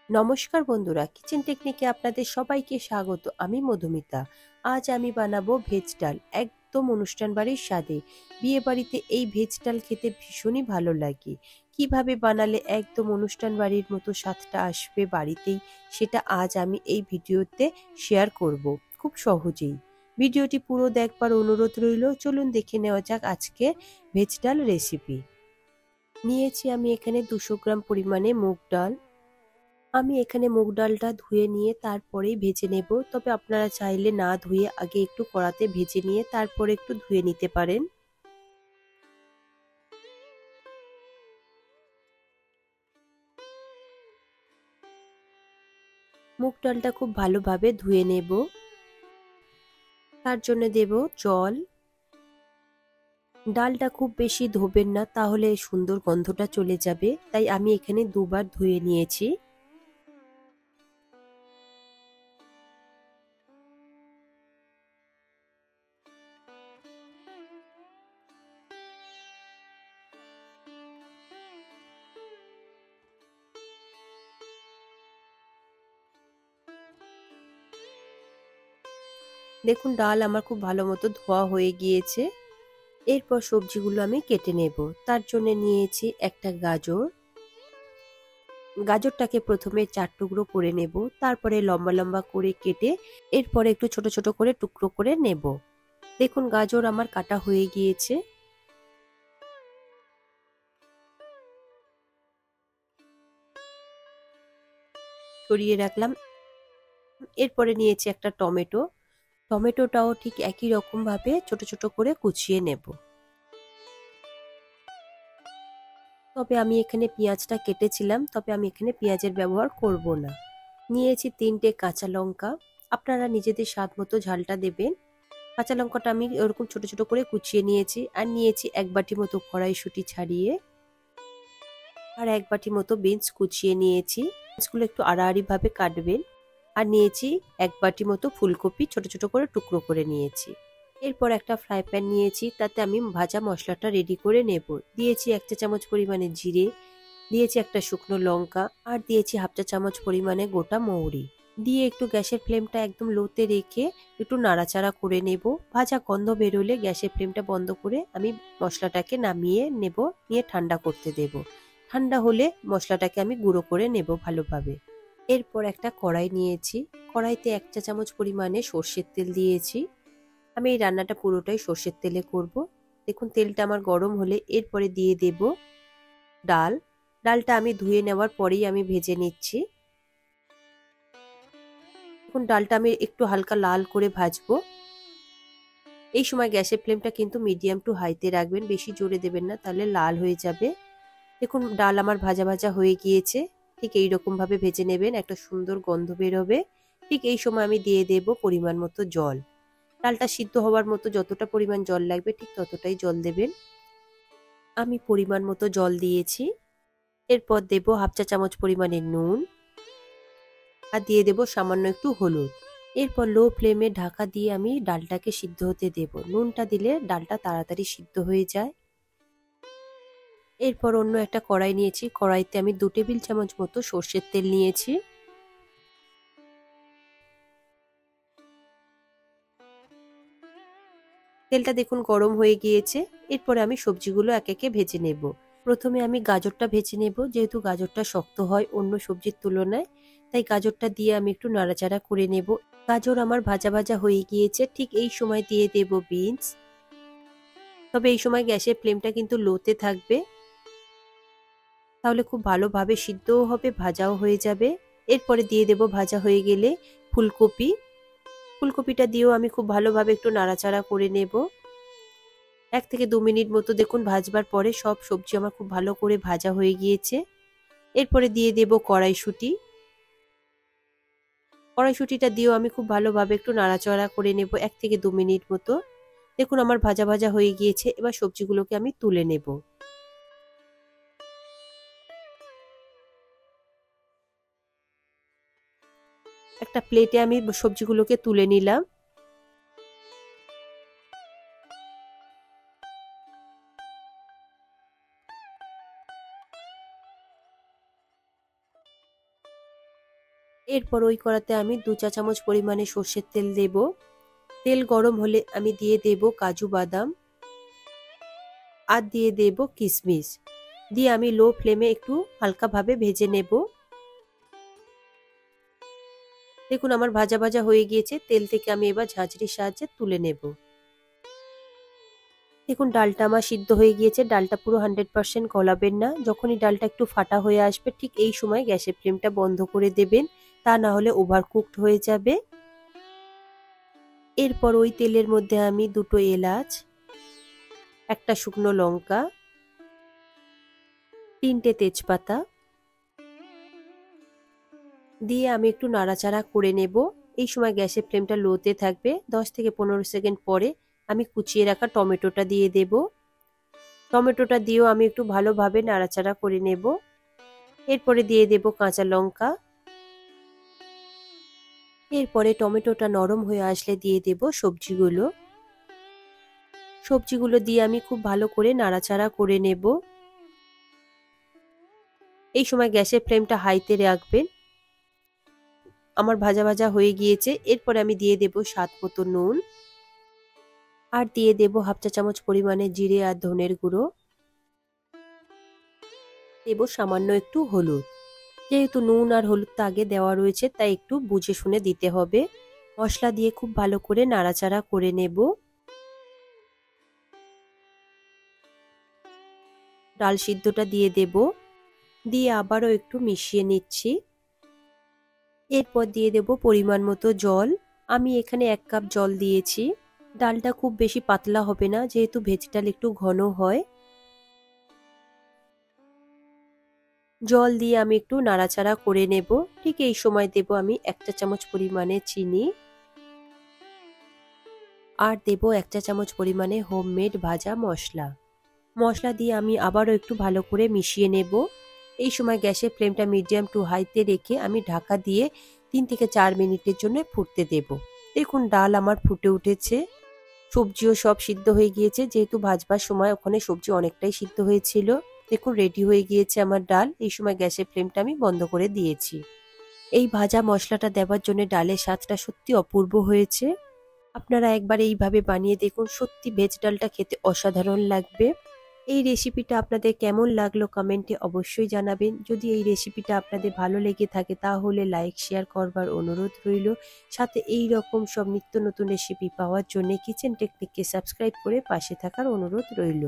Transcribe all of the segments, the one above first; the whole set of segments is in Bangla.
নমস্কার বন্ধুরা, কিচেন টেকনিকে আপনাদের সবাইকে স্বাগত। আমি মধুমিতা। আজ আমি বানাবো ভেজ ডাল, একদম অনুষ্ঠান বাড়ির স্বাদে। বিয়ে বাড়িতে এই ভেজ ডাল খেতে ভীষণই ভালো লাগে। কিভাবে বানালে একদম অনুষ্ঠান বাড়ির মতো স্বাদটা আসবে বাড়িতেই, সেটা আজ আমি এই ভিডিওতে শেয়ার করব, খুব সহজেই। ভিডিওটি পুরো দেখবার অনুরোধ রইল। চলুন দেখে নেওয়া যাক আজকে ভেজ ডাল রেসিপি। নিয়েছি আমি এখানে 200 গ্রাম পরিমাণে মুগ ডাল। আমি এখানে মুগ ডালটা ধুয়ে নিয়ে তারপরেই ভেজে নেব, তবে আপনারা চাইলে না ধুয়ে আগে একটু কড়াতে ভেজে নিয়ে তারপরে একটু ধুয়ে নিতে পারেন। মুগ ডালটা খুব ভালোভাবে ধুয়ে নেব। তার জন্য দেব জল। ডালটা খুব বেশি ধোবেন না, তাহলে সুন্দর গন্ধটা চলে যাবে, তাই আমি এখানে দুবার ধুয়ে নিয়েছি। দেখুন ডাল আমার খুব ভালো মতো ধোয়া হয়ে গিয়েছে। এরপর সবজিগুলো আমি কেটে নেব। তার জন্য নিয়েছি একটা গাজর। গাজরটাকে প্রথমে 4 টুকরো করে নেব, তারপরে লম্বা লম্বা করে কেটে এরপরে একটু ছোট ছোট করে টুকরো করে নেব। দেখুন গাজর আমার কাটা হয়ে গিয়েছে। সরিয়ে রাখলাম। এরপরে নিয়েছি একটা টমেটো। টমেটোটাও ঠিক একই রকম ভাবে ছোট ছোট করে কুচিয়ে নেব। তবে আমি এখানে পেঁয়াজটা কেটেছিলাম, তবে আমি এখানে পেঁয়াজের ব্যবহার করব না। নিয়েছি 3টে কাঁচা লঙ্কা। আপনারা নিজেদের স্বাদ মতো ঝালটা দেবেন। কাঁচা লঙ্কাটা আমি ওরকম ছোট ছোট করে কুচিয়ে নিয়েছি। আর নিয়েছি 1 বাটি মতো কড়াইশুঁটি ছাড়িয়ে, আর 1 বাটি মতো বিনস কুচিয়ে নিয়েছি। বিনসগুলো একটু আড়াআড়ি ভাবে কাটবেন। আর নিয়েছি 1 বাটি মতো ফুলকপি ছোট ছোট করে টুকরো করে নিয়েছি। এরপর একটা ফ্রাই প্যান নিয়েছি, তাতে আমি ভাজা মশলাটা রেডি করে নেব। দিয়েছি 1 চা চামচ পরিমাণে জিরে, দিয়েছি একটা শুকনো লঙ্কা, আর দিয়েছি 1/2 চা চামচ পরিমাণে গোটা মৌরি। দিয়ে একটু গ্যাসের ফ্লেমটা একদম লোতে রেখে একটু নাড়াচাড়া করে নেব। ভাজা গন্ধ বেরোলে গ্যাসের ফ্লেমটা বন্ধ করে আমি মশলাটাকে নামিয়ে নেব, নিয়ে ঠান্ডা করতে দেব। ঠান্ডা হলে মশলাটাকে আমি গুঁড়ো করে নেব ভালোভাবে। এরপর একটা কড়াই নিয়েছি। কড়াইতে 1 চা চামচ পরিমাণে সর্ষের তেল দিয়েছি। আমি এই রান্নাটা পুরোটাই সর্ষের তেলে করব। দেখুন তেলটা আমার গরম হলে এরপরে দিয়ে দেব ডাল। ডালটা আমি ধুয়ে নেওয়ার পরেই আমি ভেজে নিচ্ছি। এখন ডালটা আমি একটু হালকা লাল করে ভাজবো। এই সময় গ্যাসের ফ্লেমটা কিন্তু মিডিয়াম টু হাইতে রাখবেন, বেশি জোরে দেবেন না, তাহলে লাল হয়ে যাবে। দেখুন ডাল আমার ভাজা ভাজা হয়ে গিয়েছে। ঠিক এই রকম ভাবে ভেজে নেবেন, একটা সুন্দর গন্ধ বের হবে। ঠিক এই সময় আমি দিয়ে দেব পরিমাণ মতো জল। ডালটা সিদ্ধ হওয়ার মতো যতটা পরিমাণ জল লাগবে ঠিক ততটাই জল দেবেন। আমি পরিমাণ মতো জল দিয়েছি। এরপর দেব 1/2 চা চামচ পরিমাণে নুন, আর দিয়ে দেব সামান্য একটু হলুদ। এরপর লো ফ্লেমে ঢাকা দিয়ে আমি ডালটাকে সিদ্ধ হতে দেব। নুনটা দিলে ডালটা তাড়াতাড়ি সিদ্ধ হয়ে যায়। এরপর অন্য একটা কড়াই নিয়েছি। কড়াইতে আমি 2 টেবিল চামচ মতো সর্ষের তেল নিয়েছি। তেলটা দেখুন গরম হয়ে গিয়েছে। এরপরে আমি সবজিগুলো একে একে ভেজে নেব। প্রথমে আমি গাজরটা ভেজে নেব, যেহেতু গাজরটা শক্ত হয় অন্য সবজির তুলনায়, তাই গাজরটা দিয়ে আমি একটু নাড়াচাড়া করে নেব। গাজর আমার ভাজা ভাজা হয়ে গিয়েছে। ঠিক এই সময় দিয়ে দেব বিনস। তবে এই সময় গ্যাসের ফ্লেমটা কিন্তু লোতে থাকবে, তাহলে খুব ভালোভাবে সিদ্ধও হবে, ভাজাও হয়ে যাবে। এরপরে দিয়ে দেব ভাজা হয়ে গেলে ফুলকপি। ফুলকপিটা দিয়েও আমি খুব ভালোভাবে একটু নাড়াচাড়া করে নেব। 1 থেকে 2 মিনিট মতো দেখুন ভাজবার পরে সব সবজি আমার খুব ভালো করে ভাজা হয়ে গিয়েছে। এরপরে দিয়ে দেব কড়াইশুঁটি। কড়াইশুঁটিটা দিয়েও আমি খুব ভালোভাবে একটু নাড়াচাড়া করে নেব 1 থেকে 2 মিনিট মতো। দেখুন আমার ভাজা ভাজা হয়ে গিয়েছে। এবার সবজিগুলোকে আমি তুলে নেব। একটা প্লেটে আমি সবজিগুলোকে তুলে নিলাম। এরপর ওই কড়াতে আমি 2 চা চামচ পরিমাণে সর্ষের তেল দেব। তেল গরম হলে আমি দিয়ে দেব কাজু বাদাম আর দিয়ে দেব কিশমিশ। দিয়ে আমি লো ফ্লেমে একটু হালকাভাবে ভেজে নেব। দেখুন আমার ভাজা ভাজা হয়ে গিয়েছে, তেল থেকে আমি এবার ঝাঁঝরির সাহায্যে তুলে নেব। দেখুন ডালটা আমার সিদ্ধ হয়ে গিয়েছে, ডালটা পুরো 100% গলাবেন না। যখনই ডালটা একটু ফাটা হয়ে আসবে ঠিক এই সময় গ্যাসের ফ্লেমটা বন্ধ করে দেবেন, তা না হলে ওভারকুকড হয়ে যাবে। এরপর ওই তেলের মধ্যে আমি 2টো এলাচ, একটা শুকনো লঙ্কা, 3টে তেজপাতা দিয়ে আমি একটু নাড়াচাড়া করে নেব। এই সময় গ্যাসের ফ্লেমটা লোতে থাকবে। 10 থেকে 15 সেকেন্ড পরে আমি কুচিয়ে রাখা টমেটোটা দিয়ে দেব। টমেটোটা দিয়েও আমি একটু ভালোভাবে নাড়াচাড়া করে নেব। এরপরে দিয়ে দেব কাঁচা লঙ্কা। এরপরে টমেটোটা নরম হয়ে আসলে দিয়ে দেব সবজিগুলো। সবজিগুলো দিয়ে আমি খুব ভালো করে নাড়াচাড়া করে নেব। এই সময় গ্যাসের ফ্লেমটা হাইতে রাখবেন। আমার ভাজা ভাজা হয়ে গিয়েছে। এরপরে আমি দিয়ে দেব স্বাদ মতো নুন আর দিয়ে দেব হাফ চা চামচ পরিমাণে জিরে আর ধনের গুঁড়ো। দেব সামান্য একটু হলুদ। যেহেতু নুন আর হলুদটা আগে দেওয়া রয়েছে তাই একটু বুঝে শুনে দিতে হবে। মশলা দিয়ে খুব ভালো করে নাড়াচাড়া করে নেব। ডাল সিদ্ধটা দিয়ে দেব, দিয়ে আবারও একটু মিশিয়ে নিচ্ছি। এরপর দিয়ে দেব পরিমাণ মতো জল। আমি এখানে 1 কাপ জল দিয়েছি। ডালটা খুব বেশি পাতলা হবে না, যেহেতু ভেজ ডাল একটু ঘন হয়। জল দিয়ে আমি একটু নাড়াচাড়া করে নেব। ঠিক এই সময় দেব আমি 1 চা চামচ পরিমাণে চিনি আর দেব 1 চা চামচ পরিমাণে হোমমেড ভাজা মশলা। মশলা দিয়ে আমি আবারও একটু ভালো করে মিশিয়ে নেব। এই সময় গ্যাসের ফ্লেমটা মিডিয়াম টু হাইতে রেখে আমি ঢাকা দিয়ে 3 থেকে 4 মিনিটের জন্য ফুটতে দেব। দেখুন ডাল আমার ফুটে উঠেছে, সবজিও সব সিদ্ধ হয়ে গিয়েছে, যেহেতু ভাজবার সময় ওখানে সবজি অনেকটাই সিদ্ধ হয়েছিল। দেখুন রেডি হয়ে গিয়েছে আমার ডাল। এই সময় গ্যাসের ফ্লেমটা আমি বন্ধ করে দিয়েছি। এই ভাজা মশলাটা দেওয়ার জন্য ডালের স্বাদটা সত্যি অপূর্ব হয়েছে। আপনারা একবার এইভাবে বানিয়ে দেখুন, সত্যি ভেজ ডালটা খেতে অসাধারণ লাগবে। এই রেসিপিটা আপনাদের কেমন লাগলো কমেন্টে অবশ্যই জানাবেন। যদি এই রেসিপিটা আপনাদের ভালো লেগে থাকে তাহলে লাইক শেয়ার করবার অনুরোধ রইল। সাথে এই রকম সব নিত্য নতুন রেসিপি পাওয়ার জন্য কিচেন টেকনিককে সাবস্ক্রাইব করে পাশে থাকার অনুরোধ রইল।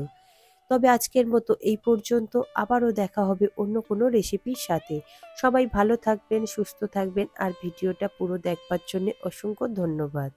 তবে আজকের মতো এই পর্যন্ত, আবারও দেখা হবে অন্য কোনো রেসিপির সাথে। সবাই ভালো থাকবেন, সুস্থ থাকবেন আর ভিডিওটা পুরো দেখবার জন্য অসংখ্য ধন্যবাদ।